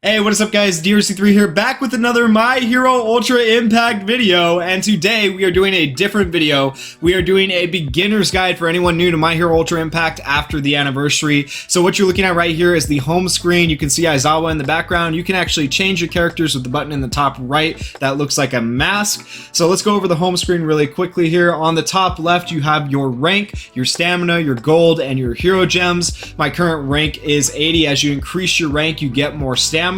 Hey, what is up guys, DRC3 here, back with another My Hero Ultra Impact video, and today we are doing a different video. We are doing a beginner's guide for anyone new to My Hero Ultra Impact after the anniversary. So what you're looking at right here is the home screen. You can see Aizawa in the background. You can actually change your characters with the button in the top right that looks like a mask. So let's go over the home screen really quickly here. On the top left, you have your rank, your stamina, your gold, and your hero gems. My current rank is 80. As you increase your rank, you get more stamina.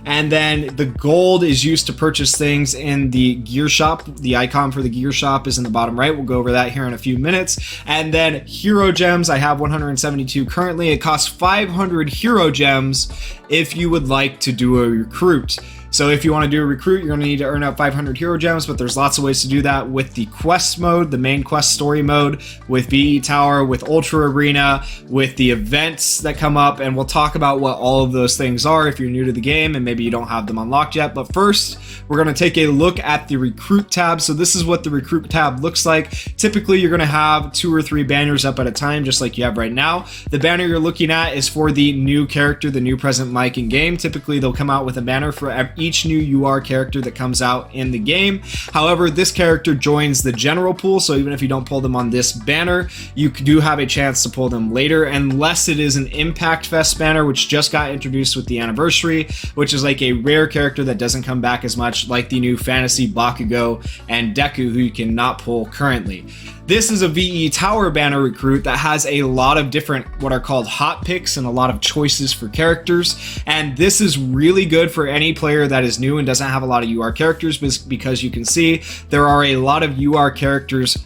And then the gold is used to purchase things in the gear shop. The icon for the gear shop is in the bottom right. We'll go over that here in a few minutes. And then hero gems, I have 172 currently. It costs 500 hero gems if you would like to do a recruit. So if you want to do a recruit, you're going to need to earn up 500 hero gems, but there's lots of ways to do that with the quest mode, the main quest story mode, with VE Tower, with Ultra Arena, with the events that come up, and we'll talk about what all of those things are if you're new to the game and maybe you don't have them unlocked yet. But first, we're going to take a look at the recruit tab. So this is what the recruit tab looks like. Typically, you're going to have 2 or 3 banners up at a time, just like you have right now. The banner you're looking at is for the new character, the new present Mike in game. Typically, they'll come out with a banner for each new UR character that comes out in the game. However, this character joins the general pool, so even if you don't pull them on this banner, you do have a chance to pull them later, unless it is an Impact Fest banner, which just got introduced with the anniversary, which is like a rare character that doesn't come back as much, like the new Fantasy Bakugo and Deku, who you cannot pull currently. This is a VE Tower banner recruit that has a lot of different what are called hot picks and a lot of choices for characters, and this is really good for any player that is new and doesn't have a lot of UR characters, because you can see there are a lot of UR characters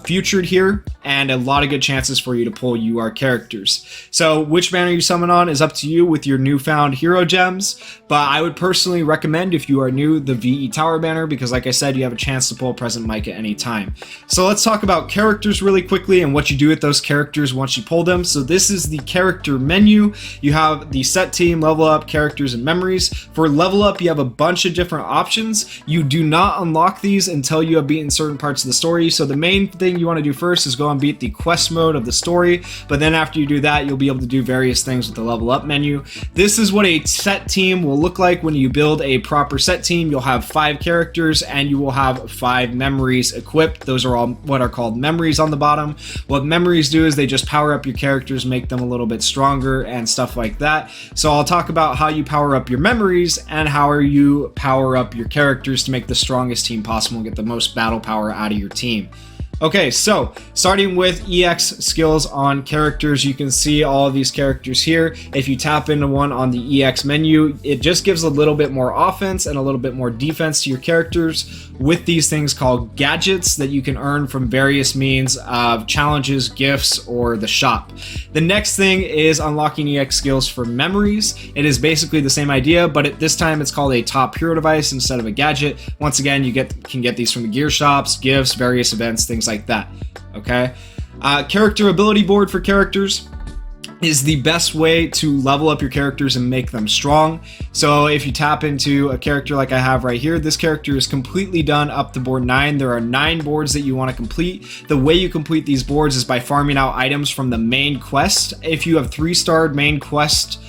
featured here, and a lot of good chances for you to pull UR characters. So which banner you summon on is up to you with your newfound hero gems, but I would personally recommend, if you are new, the VE Tower banner, because like I said, you have a chance to pull present Mike at any time. So let's talk about characters really quickly and what you do with those characters once you pull them. So this is the character menu. You have the set team, level up, characters, and memories. For level up, you have a bunch of different options. You do not unlock these until you have beaten certain parts of the story. So the main thing you want to do first is go and beat the quest mode of the story, but then after you do that, you'll be able to do various things with the level up menu. This is what a set team will look like when you build a proper set team. You'll have 5 characters and you will have 5 memories equipped. Those are all what are called memories on the bottom. What memories do is they just power up your characters, make them a little bit stronger and stuff like that. So I'll talk about how you power up your memories and how you power up your characters to make the strongest team possible and get the most battle power out of your team. Okay, so starting with EX skills on characters, you can see all of these characters here. If you tap into one on the EX menu, it just gives a little bit more offense and a little bit more defense to your characters with these things called gadgets that you can earn from various means of challenges, gifts, or the shop. The next thing is unlocking EX skills for memories. It is basically the same idea, but this time it's called a top hero device instead of a gadget. Once again, you can get these from the gear shops, gifts, various events, things like that. Okay, character ability board for characters is the best way to level up your characters and make them strong. So if you tap into a character like I have right here, this character is completely done up to board 9. There are 9 boards that you want to complete. The way you complete these boards is by farming out items from the main quest. If you have 3-starred main quest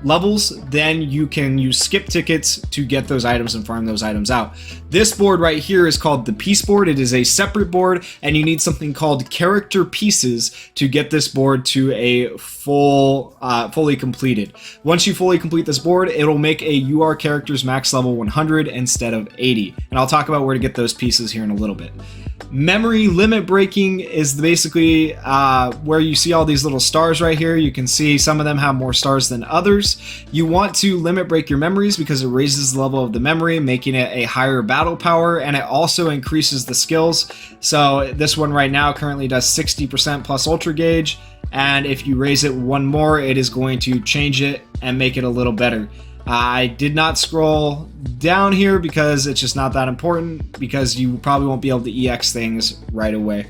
levels, then you can use skip tickets to get those items and farm those items out. This board right here is called the piece board. It is a separate board, and you need something called character pieces to get this board to a fully completed. Once you fully complete this board, it'll make a UR character's max level 100 instead of 80, and I'll talk about where to get those pieces here in a little bit. Memory limit breaking is basically where you see all these little stars right here. You can see some of them have more stars than others. You want to limit break your memories because it raises the level of the memory, making it a higher battle power, and it also increases the skills. So this one right now currently does 60% plus ultra gauge, and if you raise it one more, it is going to change it and make it a little better. I did not scroll down here because it's just not that important, because you probably won't be able to EX things right away.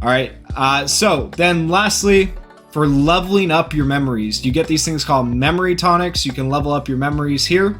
Alright, so then lastly, for leveling up your memories, you get these things called memory tonics. You can level up your memories here.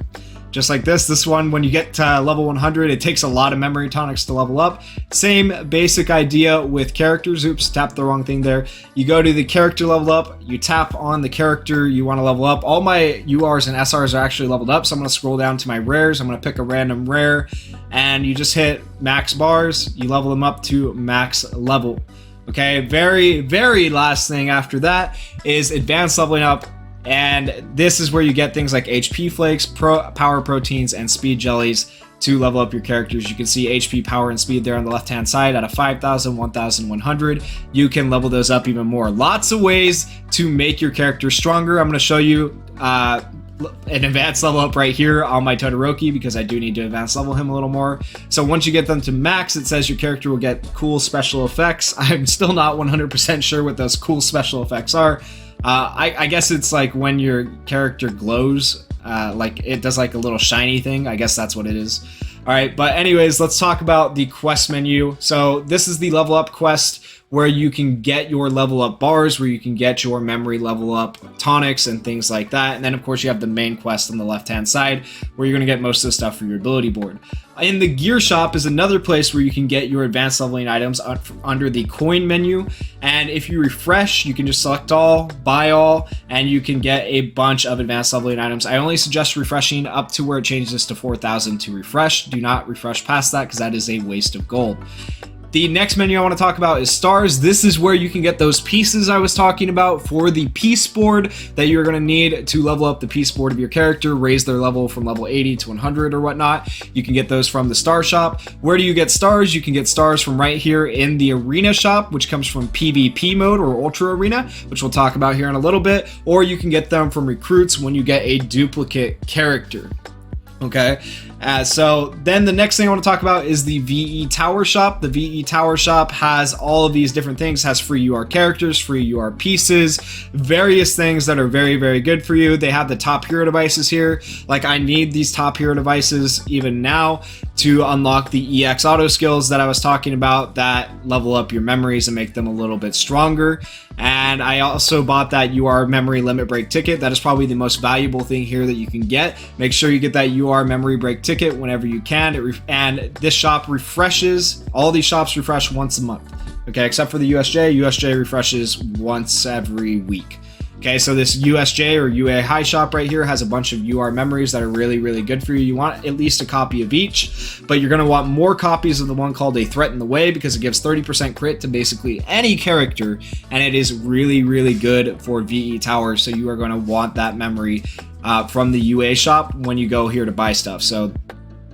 just like this. This one, when you get to level 100, it takes a lot of memory tonics to level up. Same basic idea with characters. Oops, tapped the wrong thing there. You go to the character level up, you tap on the character you want to level up. All my URs and SRs are actually leveled up, so I'm going to scroll down to my rares. I'm going to pick a random rare, and you just hit max bars. You level them up to max level. Okay, very last thing after that is advanced leveling up. And this is where you get things like HP flakes, power proteins, and speed jellies to level up your characters. You can see HP, power, and speed there on the left hand side at a 5,000, 1,100. You can level those up even more. Lots of ways to make your character stronger. I'm going to show you an advanced level up right here on my Todoroki, because I do need to advanced level him a little more. So once you get them to max, it says your character will get cool special effects. I'm still not 100% sure what those cool special effects are. I guess it's like when your character glows, like it does like a little shiny thing. I guess that's what it is. All right, but anyways, let's talk about the quest menu. So this is the level up quest, where you can get your level up bars, where you can get your memory level up tonics and things like that. And then of course you have the main quest on the left hand side, where you're going to get most of the stuff for your ability board. In the gear shop is another place where you can get your advanced leveling items under the coin menu. And if you refresh, you can just select all, buy all, and you can get a bunch of advanced leveling items. I only suggest refreshing up to where it changes to 4,000 to refresh. Do not refresh past that, because that is a waste of gold. The next menu I want to talk about is stars. This is where you can get those pieces I was talking about for the piece board that you're going to need to level up the piece board of your character, raise their level from level 80 to 100 or whatnot. You can get those from the star shop. Where do you get stars? You can get stars from right here in the arena shop, which comes from PvP mode or Ultra Arena, which we'll talk about here in a little bit. Or you can get them from recruits when you get a duplicate character. Okay, so then the next thing I want to talk about is the VE Tower Shop. The VE Tower Shop has all of these different things, has free UR characters, free UR pieces, various things that are very good for you. They have the top hero devices here. Like, I need these top hero devices even now to unlock the EX auto skills that I was talking about that level up your memories and make them a little bit stronger. And I also bought that UR memory limit break ticket. That is probably the most valuable thing here that you can get. Make sure you get that UR memory break ticket whenever you can. And this shop refreshes, all these shops refresh once a month. Okay, except for the USJ. USJ refreshes once every week. Okay, so this USJ or UA High shop right here has a bunch of UR memories that are really good for you. You want at least a copy of each, but you're going to want more copies of the one called A Threat in the Way, because it gives 30% crit to basically any character, and it is really good for VE Tower. So you are going to want that memory from the UA shop when you go here to buy stuff. So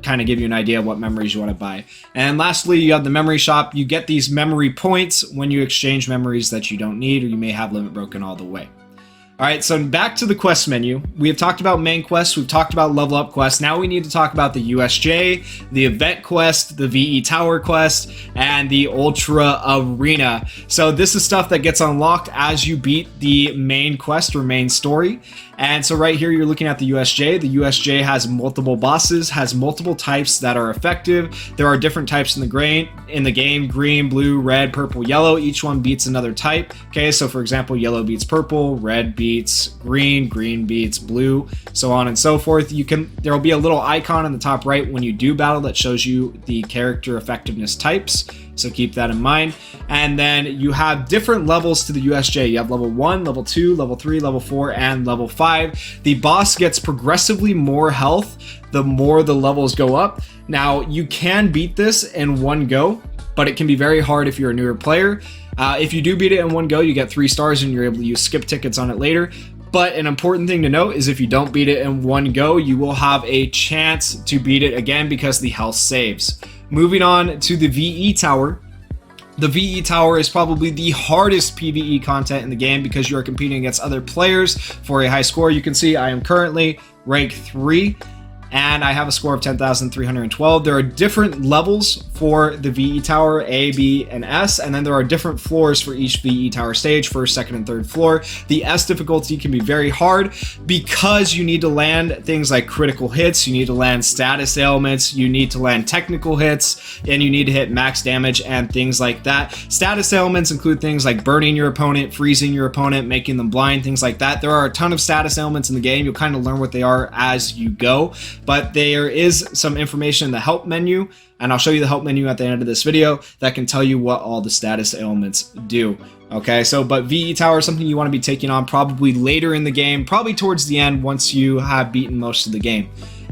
kind of give you an idea of what memories you want to buy. And lastly, you have the memory shop. You get these memory points when you exchange memories that you don't need, or you may have limit broken all the way. All right, so back to the quest menu. We have talked about main quests, we've talked about level up quests. Now we need to talk about the USJ, the event quest, the VE Tower quest, and the Ultra Arena. So this is stuff that gets unlocked as you beat the main quest or main story. And so right here, you're looking at the USJ. The USJ has multiple bosses, has multiple types that are effective. There are different types in the game, green, blue, red, purple, yellow. Each one beats another type. Okay, so for example, yellow beats purple, red beats green, green beats blue, so on and so forth. There will be a little icon in the top right when you do battle that shows you the character effectiveness types. So keep that in mind. And then you have different levels to the USJ. You have level 1, level 2, level 3, level 4, and level 5. The boss gets progressively more health the more the levels go up. Now, you can beat this in one go, but it can be very hard if you're a newer player. If you do beat it in one go, you get 3 stars and you're able to use skip tickets on it later. But an important thing to note is if you don't beat it in one go, you will have a chance to beat it again because the health saves. Moving on to the VE Tower. The VE Tower is probably the hardest PvE content in the game because you are competing against other players for a high score. You can see I am currently rank 3. And I have a score of 10,312. There are different levels for the VE Tower, A, B, and S, and then there are different floors for each VE Tower stage, first, second, and third floor. The S difficulty can be very hard because you need to land things like critical hits, you need to land status ailments, you need to land technical hits, and you need to hit max damage and things like that. Status ailments include things like burning your opponent, freezing your opponent, making them blind, things like that. There are a ton of status ailments in the game. You'll kind of learn what they are as you go. but there is some information in the help menu, and I'll show you the help menu at the end of this video that can tell you what all the status ailments do. Okay, so but VE Tower is something you want to be taking on probably later in the game, probably towards the end once you have beaten most of the game.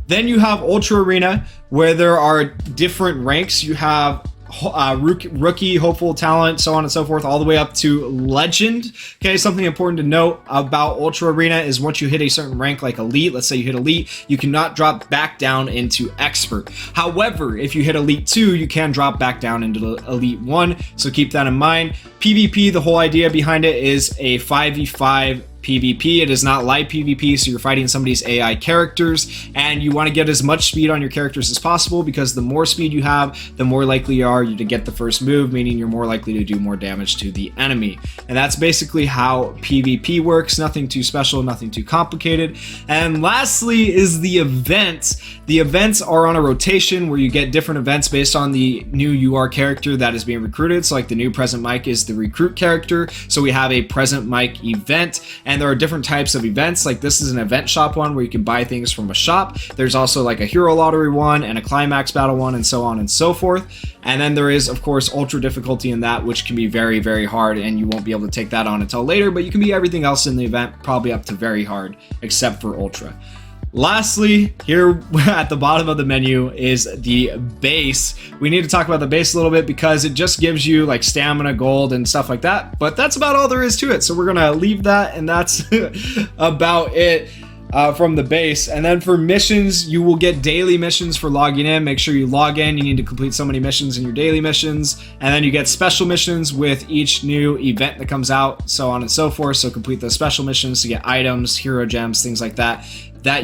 Then you have Ultra Arena, where there are different ranks. You have rookie, hopeful, talent, so on and so forth, all the way up to legend. Okay, something important to note about Ultra Arena is once you hit a certain rank like elite, let's say you hit elite, you cannot drop back down into expert. However, if you hit elite 2, you can drop back down into elite 1, so keep that in mind. PvP, the whole idea behind it is a 5v5 PvP. It is not live PvP, so you're fighting somebody's AI characters, and you want to get as much speed on your characters as possible, because the more speed you have, the more likely you are to get the first move, meaning you're more likely to do more damage to the enemy. And that's basically how PvP works. Nothing too special, nothing too complicated. And lastly is the events. The events are on a rotation where you get different events based on the new UR character that is being recruited. So like the new Present Mike is the recruit character, so we have a Present Mike event. And there are different types of events. Like this is an event shop one where you can buy things from a shop. There's also like a hero lottery one and a climax battle one, and so on and so forth. And then there is, of course, ultra difficulty in that, which can be very, very hard, and you won't be able to take that on until later, but you can be everything else in the event, probably up to very hard, except for ultra. Lastly, here at the bottom of the menu is the base. We need to talk about the base a little bit because it just gives you like stamina, gold, and stuff like that, but that's about all there is to it. So we're gonna leave that, and that's about it from the base. And then for missions, you will get daily missions for logging in. Make sure you log in. You need to complete so many missions in your daily missions, and then you get special missions with each new event that comes out, so on and so forth. So complete those special missions to get items, hero gems, things like that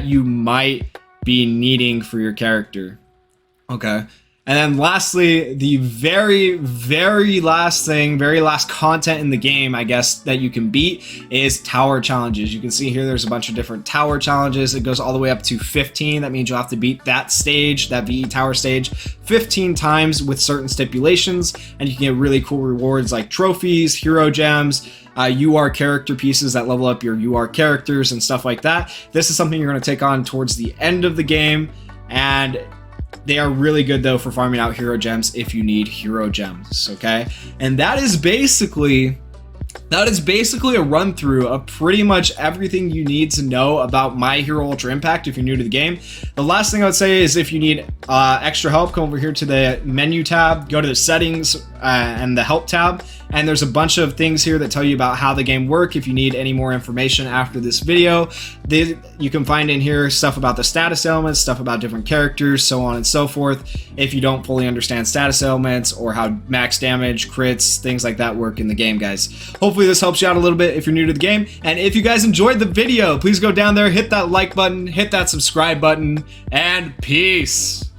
you might be needing for your character. Okay. And then lastly, the very, very last thing, very last content in the game, I guess, that you can beat is tower challenges. You can see here there's a bunch of different tower challenges. It goes all the way up to 15. That means you'll have to beat that stage, that VE Tower stage, 15 times with certain stipulations, and you can get really cool rewards like trophies, hero gems, UR character pieces that level up your UR characters and stuff like that. This is something you're going to take on towards the end of the game, and they are really good though for farming out hero gems if you need hero gems. Okay, and that is basically a run through of pretty much everything you need to know about My Hero Ultra Impact if you're new to the game. The last thing I would say is if you need extra help, come over here to the menu tab, go to the settings and the help tab, and there's a bunch of things here that tell you about how the game works. If you need any more information after this video, you can find in here stuff about the status elements, stuff about different characters, so on and so forth, if you don't fully understand status elements or how max damage, crits, things like that work in the game, guys. Hopefully this helps you out a little bit if you're new to the game, and if you guys enjoyed the video, please go down there, hit that like button, hit that subscribe button, and peace.